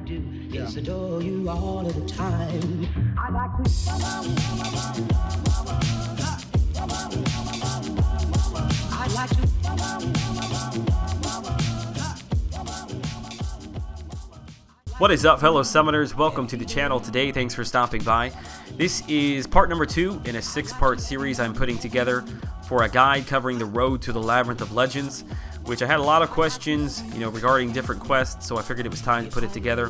do is adore you all of the time. I like to. I like to. What is up, fellow summoners? Welcome to the channel today. Thanks for stopping by. This is part number 2 in a 6-part series I'm putting together for a guide covering the road to the Labyrinth of Legends, which I had a lot of questions, regarding different quests, so I figured it was time to put it together.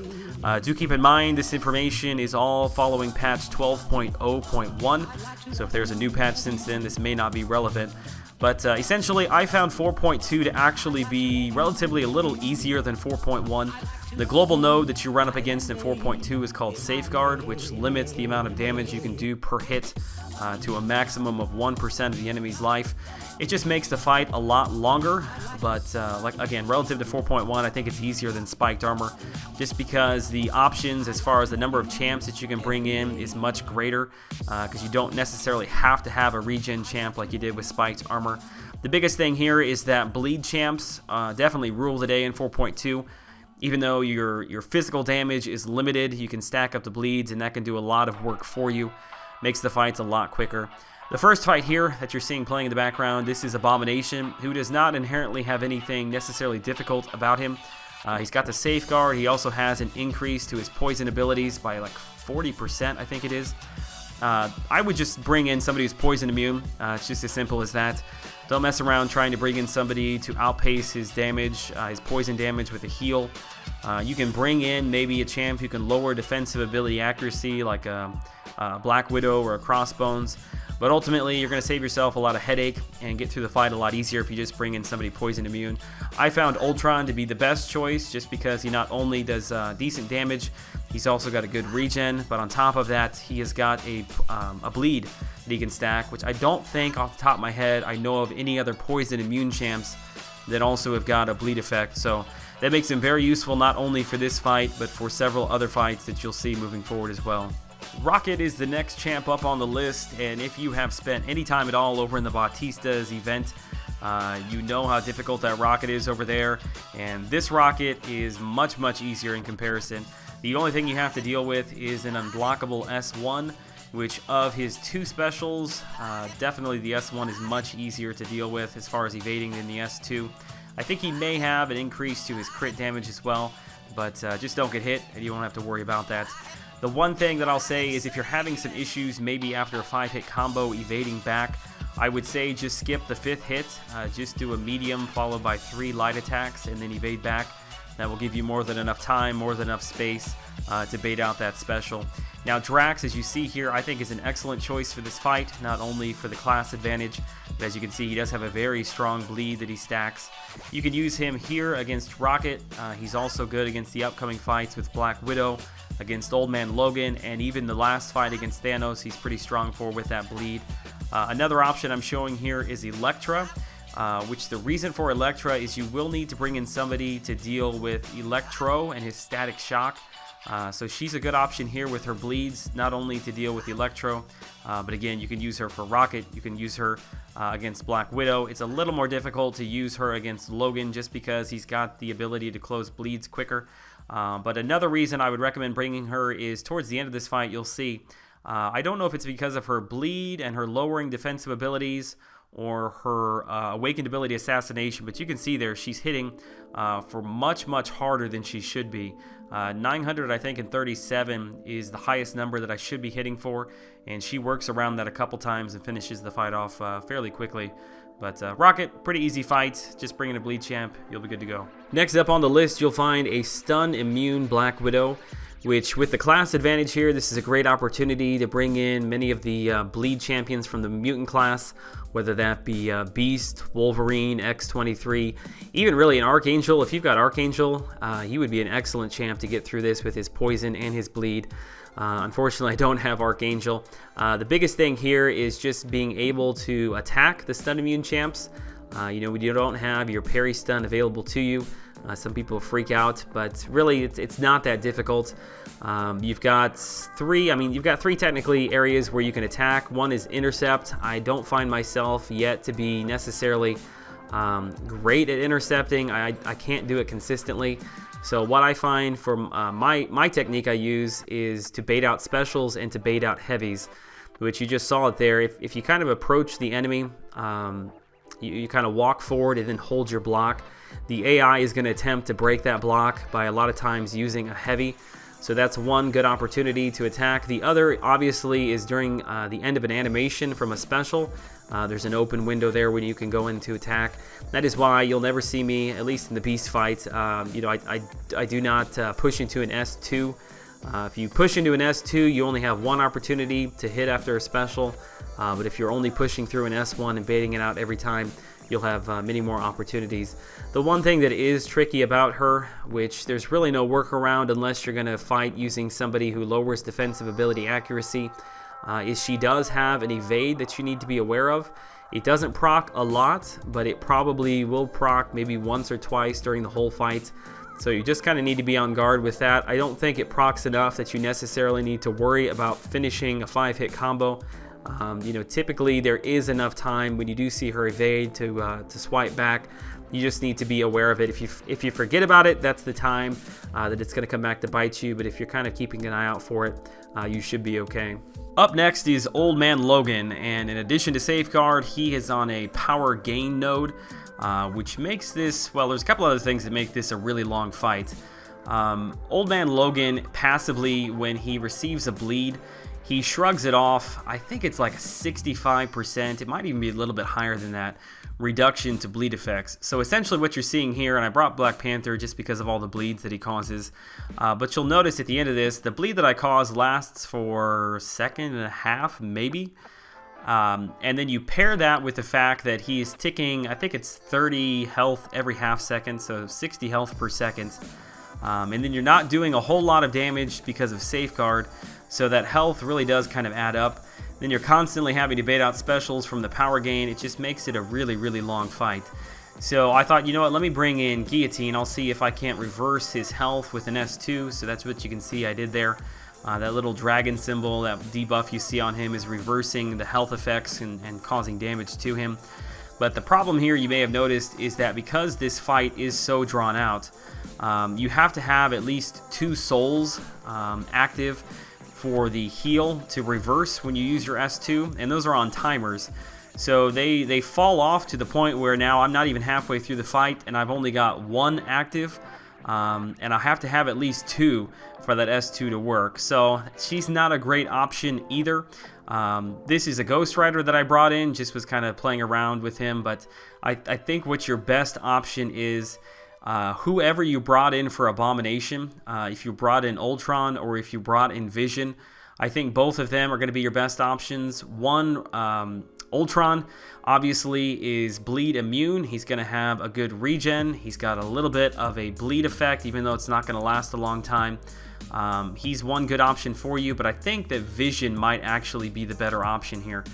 Do keep in mind this information is all following patch 12.0.1, so if there's a new patch since then, this may not be relevant. But essentially, I found 4.2 to actually be relatively a little easier than 4.1. The global node that you run up against in 4.2 is called Safeguard, which limits the amount of damage you can do per hit to a maximum of 1% of the enemy's life. It just makes the fight a lot longer, but again, relative to 4.1, I think it's easier than Spiked Armor, just because the options as far as the number of champs that you can bring in is much greater, because you don't necessarily have to have a regen champ like you did with Spiked Armor. The biggest thing here is that bleed champs definitely rule the day in 4.2. Even though your physical damage is limited, you can stack up the bleeds, and that can do a lot of work for you. Makes the fights a lot quicker. The first fight here that you're seeing playing in the background, this is Abomination, who does not inherently have anything necessarily difficult about him. He's got the Safeguard. He also has an increase to his poison abilities by like 40%, I think it is. I would just bring in somebody who's poison immune. It's just as simple as that. Don't mess around trying to bring in somebody to outpace his damage, his poison damage with a heal. You can bring in maybe a champ who can lower defensive ability accuracy like a Black Widow or a Crossbones. But ultimately, you're going to save yourself a lot of headache and get through the fight a lot easier if you just bring in somebody poison immune. I found Ultron to be the best choice just because he not only does decent damage, he's also got a good regen, but on top of that, he has got a bleed that he can stack, which I don't think off the top of my head I know of any other poison immune champs that also have got a bleed effect. So that makes him very useful not only for this fight, but for several other fights that you'll see moving forward as well. Rocket is the next champ up on the list, and if you have spent any time at all over in the Bautista's event, you know how difficult that Rocket is over there, and this Rocket is much, much easier in comparison. The only thing you have to deal with is an unblockable S1, which of his 2 specials, definitely the S1 is much easier to deal with as far as evading than the S2. I think he may have an increase to his crit damage as well, but just don't get hit, and you won't have to worry about that. The one thing that I'll say is if you're having some issues maybe after a 5-hit combo evading back, I would say just skip the 5th hit, just do a medium followed by 3 light attacks and then evade back. That will give you more than enough time, more than enough space to bait out that special. Now Drax, as you see here, I think is an excellent choice for this fight, not only for the class advantage, but as you can see he does have a very strong bleed that he stacks. You can use him here against Rocket. He's also good against the upcoming fights with Black Widow, against Old Man Logan, and even the last fight against Thanos he's pretty strong for with that bleed. Another option I'm showing here is Elektra, which the reason for Elektra is you will need to bring in somebody to deal with Electro and his static shock. So she's a good option here with her bleeds, not only to deal with Electro, but again, you can use her for Rocket, you can use her against Black Widow. It's a little more difficult to use her against Logan just because he's got the ability to close bleeds quicker. But another reason I would recommend bringing her is towards the end of this fight, you'll see. I don't know if it's because of her bleed and her lowering defensive abilities or her awakened ability assassination, but you can see there she's hitting for much, much harder than she should be. 900, I think, and 37 is the highest number that I should be hitting for, and she works around that a couple times and finishes the fight off fairly quickly. But Rocket, pretty easy fight. Just bring in a bleed champ, you'll be good to go. Next up on the list, you'll find a stun immune Black Widow, which with the class advantage here, this is a great opportunity to bring in many of the bleed champions from the mutant class, whether that be Beast, Wolverine, X-23, even really an Archangel. If you've got Archangel, he would be an excellent champ to get through this with his poison and his bleed. Unfortunately, I don't have Archangel. The biggest thing here is just being able to attack the stun immune champs. When you don't have your parry stun available to you, some people freak out, but really it's not that difficult. You've got three technically areas where you can attack. One is intercept. I don't find myself yet to be necessarily Great at intercepting. I can't do it consistently. So what I find for my technique I use is to bait out specials and to bait out heavies, which you just saw it there. If you kind of approach the enemy, you kind of walk forward and then hold your block, the AI is going to attempt to break that block by a lot of times using a heavy. So that's one good opportunity to attack. The other, obviously, is during the end of an animation from a special. There's an open window there when you can go in to attack. That is why you'll never see me, at least in the beast fight. I do not push into an S2. If you push into an S2, you only have one opportunity to hit after a special. But if you're only pushing through an S1 and baiting it out every time, you'll have many more opportunities. The one thing that is tricky about her, which there's really no workaround unless you're going to fight using somebody who lowers defensive ability accuracy, is she does have an evade that you need to be aware of. It doesn't proc a lot, but it probably will proc maybe once or twice during the whole fight. So you just kind of need to be on guard with that. I don't think it procs enough that you necessarily need to worry about finishing a 5-hit combo. Typically there is enough time when you do see her evade to swipe back. You just need to be aware of it. If you forget about it, that's the time that it's going to come back to bite you. But if you're kind of keeping an eye out for it, you should be okay. Up next is Old Man Logan, and in addition to Safeguard, he is on a power gain node, which makes this, well, there's a couple other things that make this a really long fight. Old Man Logan passively, when he receives a bleed, he shrugs it off. I think it's like a 65%, it might even be a little bit higher than that, reduction to bleed effects. So essentially what you're seeing here, and I brought Black Panther just because of all the bleeds that he causes, but you'll notice at the end of this, the bleed that I cause lasts for a second and a half, maybe. And then you pair that with the fact that he is ticking, I think it's 30 health every half second, so 60 health per second. And then you're not doing a whole lot of damage because of Safeguard, so that health really does kind of add up. Then you're constantly having to bait out specials from the power gain. It just makes it a really, really long fight. So I thought, you know what, let me bring in Guillotine. I'll see if I can't reverse his health with an S2. So that's what you can see I did there. That little dragon symbol, that debuff you see on him is reversing the health effects and causing damage to him. But the problem here, you may have noticed, is that because this fight is so drawn out, you have to have at least 2 souls active for the heal to reverse when you use your S2, and those are on timers. So they fall off to the point where now I'm not even halfway through the fight and I've only got 1 active, and I have to have at least 2 for that S2 to work. So she's not a great option either. This is a Ghost Rider that I brought in, just was kind of playing around with him, but I think what your best option is whoever you brought in for Abomination, if you brought in Ultron or if you brought in Vision, I think both of them are going to be your best options. One, Ultron obviously is bleed immune. He's going to have a good regen. He's got a little bit of a bleed effect, even though it's not going to last a long time. He's one good option for you, but I think that Vision might actually be the better option here.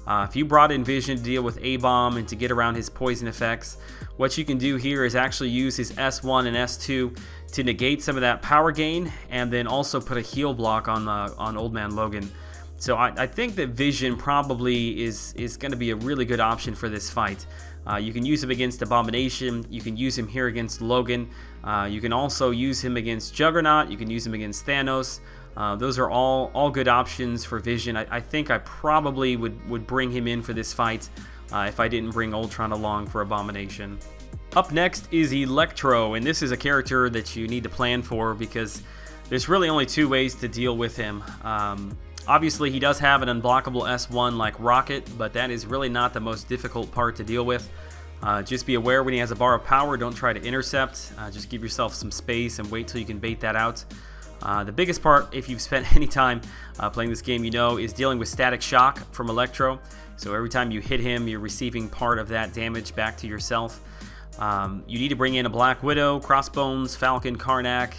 If you brought in Vision to deal with A-Bomb and to get around his poison effects, what you can do here is actually use his S1 and S2 to negate some of that power gain, and then also put a heal block on Old Man Logan. So I think that Vision probably is going to be a really good option for this fight. You can use him against Abomination. You can use him here against Logan. You can also use him against Juggernaut. You can use him against Thanos. Those are all good options for Vision. I think I probably would bring him in for this fight if I didn't bring Ultron along for Abomination. Up next is Electro, and this is a character that you need to plan for because there's really only 2 ways to deal with him. Obviously, he does have an unblockable S1 like Rocket, but that is really not the most difficult part to deal with. Just be aware when he has a bar of power, don't try to intercept. Just give yourself some space and wait till you can bait that out. The biggest part, if you've spent any time playing this game, you know, is dealing with static shock from Electro. So every time you hit him, you're receiving part of that damage back to yourself. You need to bring in a Black Widow, Crossbones, Falcon, Karnak,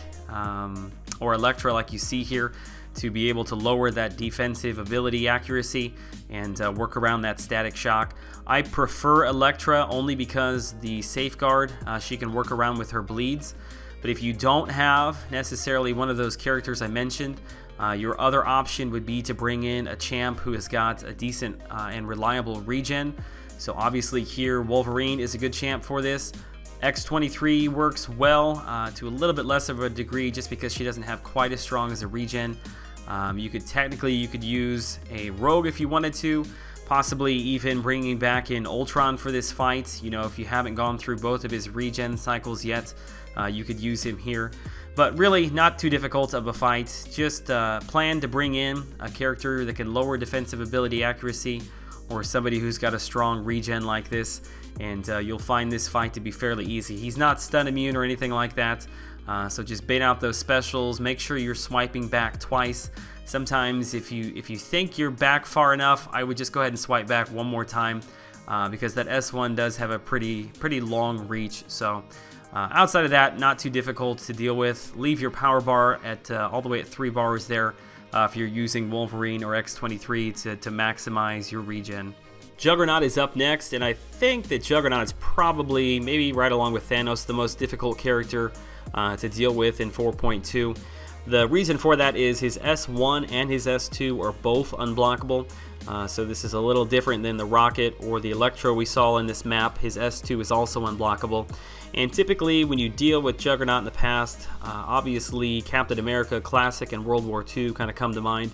or Electra like you see here to be able to lower that defensive ability accuracy and work around that static shock. I prefer Electra only because the Safeguard, she can work around with her bleeds. But if you don't have necessarily one of those characters I mentioned, your other option would be to bring in a champ who has got a decent and reliable regen. So obviously here Wolverine is a good champ for this. X-23 works well to a little bit less of a degree just because she doesn't have quite as strong as a regen. You could use a Rogue if you wanted to, possibly even bringing back in Ultron for this fight. You know, if you haven't gone through both of his regen cycles yet, you could use him here. But really not too difficult of a fight. Just plan to bring in a character that can lower defensive ability accuracy, or somebody who's got a strong regen like this, and you'll find this fight to be fairly easy. He's not stun immune or anything like that, so just bait out those specials. Make sure you're swiping back twice. Sometimes if you think you're back far enough, I would just go ahead and swipe back one more time, because that S1 does have a pretty long reach. So outside of that, not too difficult to deal with. Leave your power bar at all the way at 3 bars there if you're using Wolverine or X-23 to maximize your regen. Juggernaut is up next, and I think that Juggernaut is probably, maybe right along with Thanos, the most difficult character to deal with in 4.2. The reason for that is his S1 and his S2 are both unblockable. So this is a little different than the Rocket or the Electro we saw in this map. His S2 is also unblockable. And typically when you deal with Juggernaut in the past, obviously Captain America Classic and World War II kind of come to mind.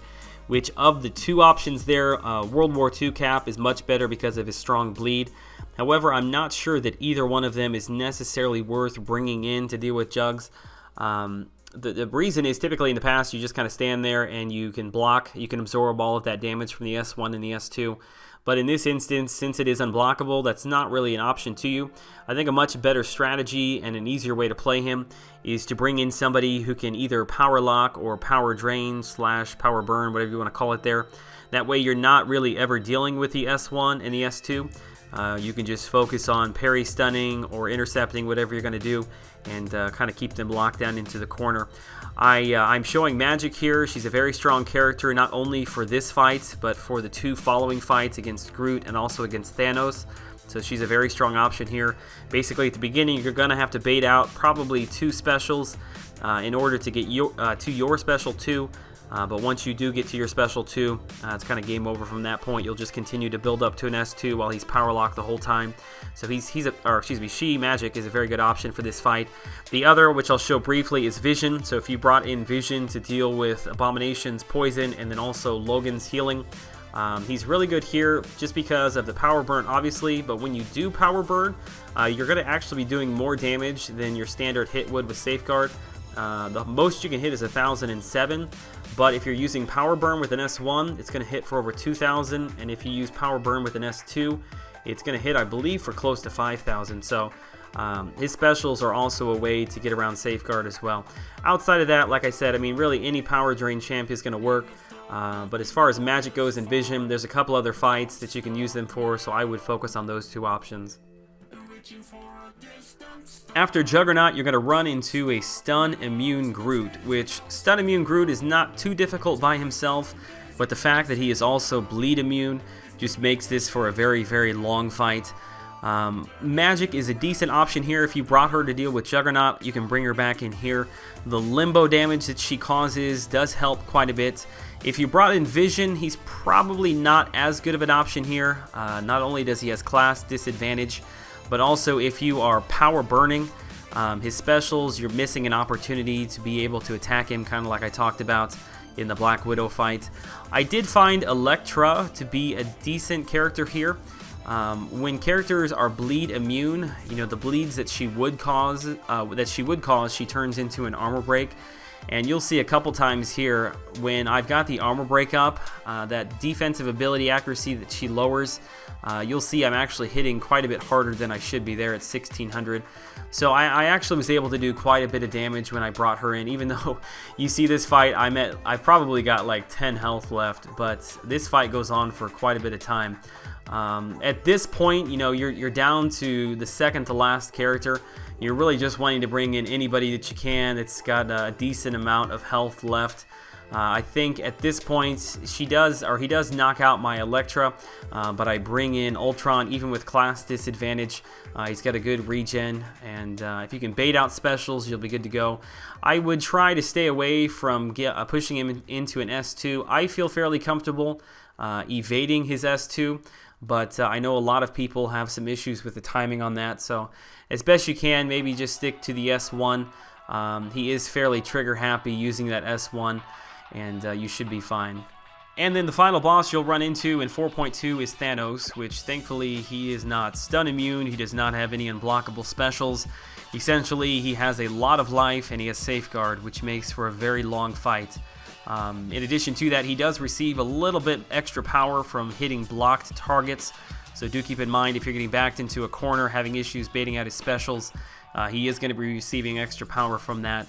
Which of the two options there, World War II Cap is much better because of his strong bleed. However, I'm not sure that either one of them is necessarily worth bringing in to deal with Juggs. The reason is typically in the past you just kind of stand there and you can block, you can absorb all of that damage from the S1 and the S2. But in this instance, since it is unblockable, that's not really an option to you. I think a much better strategy and an easier way to play him is to bring in somebody who can either power lock or power drain / power burn, whatever you want to call it there. That way you're not really ever dealing with the S1 and the S2. You can just focus on parry stunning or intercepting, whatever you're going to do, and kind of keep them locked down into the corner. I'm showing Magic here. She's a very strong character, not only for this fight, but for the 2 following fights against Grood and also against Thanos. So she's a very strong option here. Basically, at the beginning, you're going to have to bait out probably 2 specials in order to get to your special 2. But once you do get to your special 2, it's kind of game over from that point. You'll just continue to build up to an S2 while he's power locked the whole time. So she, Magic, is a very good option for this fight. The other, which I'll show briefly, is Vision. So if you brought in Vision to deal with Abomination's poison and then also Logan's healing, he's really good here just because of the power burn, obviously. But when you do power burn, you're going to actually be doing more damage than your standard hit would with Safeguard. The most you can hit is 1,007, but if you're using Power Burn with an S1, it's going to hit for over 2,000, and if you use Power Burn with an S2, it's going to hit, I believe, for close to 5,000. So his specials are also a way to get around Safeguard as well. Outside of that, like I said, I mean, really any Power Drain champ is going to work. But as far as Magic goes and Vision, there's a couple other fights that you can use them for, so I would focus on those 2 options. After Juggernaut, you're going to run into a Stun Immune Grood, which Stun Immune Grood is not too difficult by himself, but the fact that he is also Bleed Immune just makes this for a very long fight. Magic is a decent option here. If you brought her to deal with Juggernaut, you can bring her back in here. The limbo damage that she causes does help quite a bit. If you brought in Vision, he's probably not as good of an option here. Not only does he have class disadvantage, but also if you are power burning his specials, you're missing an opportunity to be able to attack him, kind of like I talked about in the Black Widow fight. I did find Elektra to be a decent character here. When characters are bleed immune, you know, the bleeds that she would cause, she turns into an armor break. And you'll see a couple times here when I've got the armor break up, that defensive ability accuracy that she lowers, you'll see I'm actually hitting quite a bit harder than I should be there at 1600. So I actually was able to do quite a bit of damage when I brought her in, even though you see this fight, I've probably got like 10 health left, but this fight goes on for quite a bit of time. At this point, you know, you're down to the second to last character. You're really just wanting to bring in anybody that you can that's got a decent amount of health left. I think at this point he does knock out my Elektra, but I bring in Ultron even with class disadvantage. He's got a good regen, and if you can bait out specials, you'll be good to go. I would try to stay away from pushing him into an S2. I feel fairly comfortable evading his S2. but I know a lot of people have some issues with the timing on that, so as best you can, maybe just stick to the S1. He is fairly trigger happy using that S1, and you should be fine. And then the final boss you'll run into in 4.2 is Santos, which thankfully he is not stun immune, he does not have any unblockable specials. Essentially, he has a lot of life and he has safeguard, which makes for a very long fight. In addition to that, he does receive a little bit extra power from hitting blocked targets, so do keep in mind if you're getting backed into a corner, having issues baiting out his specials, he is going to be receiving extra power from that.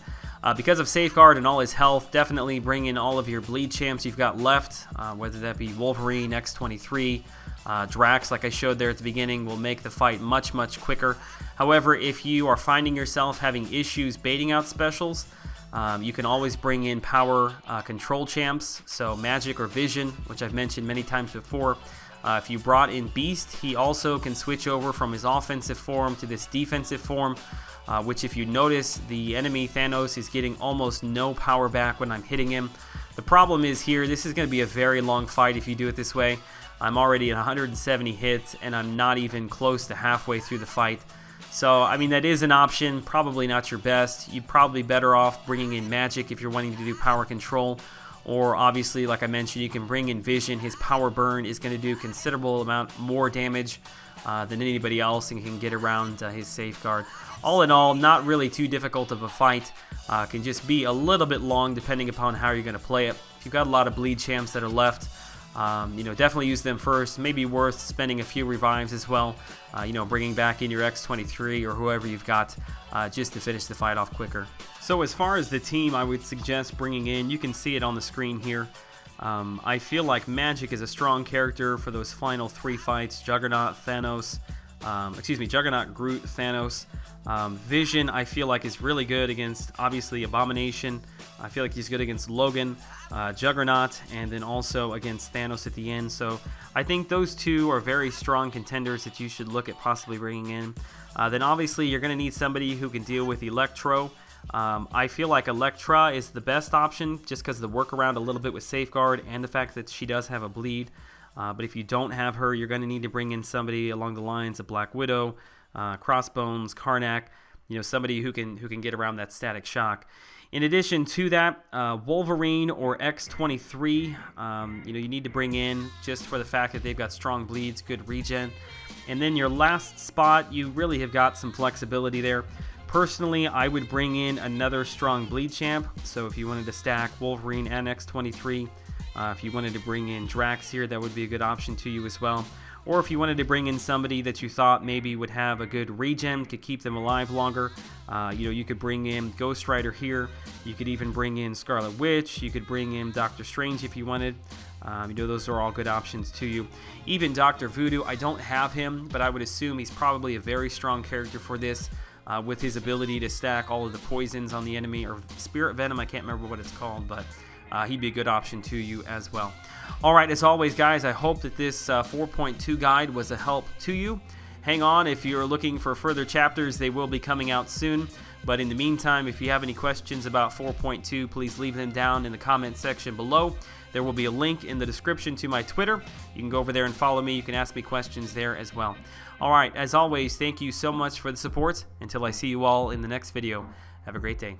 Because of safeguard and all his health, definitely bring in all of your bleed champs you've got left, whether that be Wolverine, X-23, Drax, like I showed there at the beginning, will make the fight much, much quicker. However, if you are finding yourself having issues baiting out specials, you can always bring in power control champs, so Magic or Vision, which I've mentioned many times before. If you brought in Beast, he also can switch over from his offensive form to this defensive form, which if you notice, the enemy Santos is getting almost no power back when I'm hitting him. The problem is here, this is going to be a very long fight if you do it this way. I'm already at 170 hits, and I'm not even close to halfway through the fight. So, I mean, that is an option, probably not your best. You're probably better off bringing in Magic if you're wanting to do power control. Or obviously, like I mentioned, you can bring in Vision. His power burn is going to do considerable amount more damage than anybody else and can get around his safeguard. All in all, not really too difficult of a fight. Can just be a little bit long depending upon how you're going to play it. If you've got a lot of bleed champs that are left, definitely use them first. Maybe worth spending a few revives as well. Bringing back in your X-23 or whoever you've got just to finish the fight off quicker. So as far as the team, I would suggest bringing in, you can see it on the screen here. I feel like Magic is a strong character for those final 3 fights. Juggernaut, Groot, Santos. Vision, I feel like is really good against, obviously, Abomination. I feel like he's good against Logan, Juggernaut, and then also against Santos at the end. So I think those two are very strong contenders that you should look at possibly bringing in. Then obviously you're going to need somebody who can deal with Electro. I feel like Elektra is the best option just because of the workaround a little bit with Safeguard and the fact that she does have a bleed. But if you don't have her, you're going to need to bring in somebody along the lines of Black Widow, Crossbones, Karnak, somebody who can get around that static shock. In addition to that, Wolverine or X-23, you need to bring in just for the fact that they've got strong bleeds, good regen. And then your last spot, you really have got some flexibility there. Personally, I would bring in another strong bleed champ. So if you wanted to stack Wolverine and X-23, if you wanted to bring in Drax here, that would be a good option to you as well. Or if you wanted to bring in somebody that you thought maybe would have a good regen, could keep them alive longer, you could bring in Ghost Rider here. You could even bring in Scarlet Witch. You could bring in Doctor Strange if you wanted. Those are all good options to you. Even Dr. Voodoo, I don't have him, but I would assume he's probably a very strong character for this, with his ability to stack all of the poisons on the enemy, or Spirit Venom, I can't remember what it's called, but he'd be a good option to you as well. Alright, as always guys, I hope that this 4.2 guide was a help to you. Hang on, if you're looking for further chapters, they will be coming out soon. But in the meantime, if you have any questions about 4.2, please leave them down in the comment section below. There will be a link in the description to my Twitter. You can go over there and follow me. You can ask me questions there as well. Alright, as always, thank you so much for the support. Until I see you all in the next video, have a great day.